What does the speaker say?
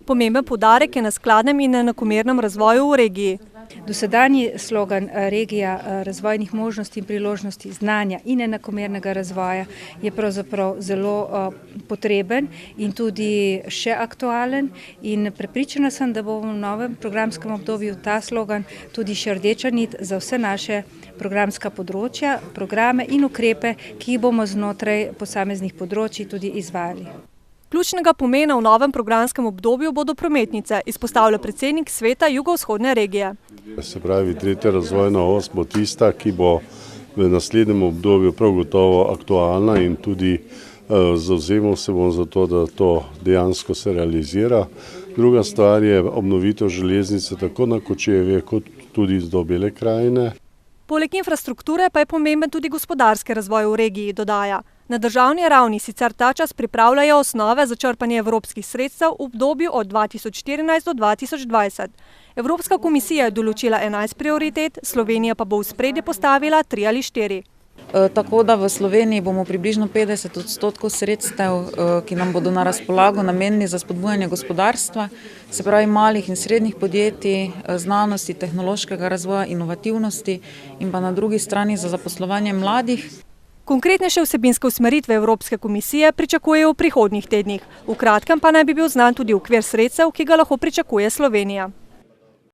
Pomemben poudarek je na skladnem in enakomernem razvoju v regiji. Dosedanji slogan regija razvojnih možnosti in priložnosti znanja in enakomernega razvoja je pravzaprav zelo potreben in tudi še aktualen, in prepričana sem, da bo v novem programskem obdobju ta slogan tudi še rdeča nit za vse naše programska področja, programe in ukrepe, ki jih bomo znotraj posameznih področij tudi izvajali. Ključnega pomena v novem programskem obdobju bodo prometnice, izpostavlja predsednik Sveta jugovzhodne regije. Se pravi, tretja razvojna os bo tista, ki bo v naslednjem obdobju prav gotovo aktualna, in tudi zavzemal se bom za to, da to dejansko se realizira. Druga stvar je obnovitev železnice tako na Kočevje kot tudi do Bele krajine. Poleg infrastrukture pa je pomemben tudi gospodarski razvoj v regiji, dodaja. Na državni ravni sicer ta čas pripravljajo osnove za črpanje evropskih sredstev v obdobju od 2014 do 2020. Evropska komisija je določila 11 prioritet, Slovenija pa bo v ospredje postavila 3 ali 4. Tako da v Sloveniji bomo približno 50% sredstev, ki nam bodo na razpolago, namenjeni za spodbujanje gospodarstva, se pravi malih in srednjih podjetij, znanosti, tehnološkega razvoja, inovativnosti, in pa na drugi strani za zaposlovanje mladih. Konkretnejše vsebinske usmeritve Evropske komisije pričakujejo v prihodnjih tednih. V kratkem pa naj bi bil znan tudi okvir sredstev, ki ga lahko pričakuje Slovenija.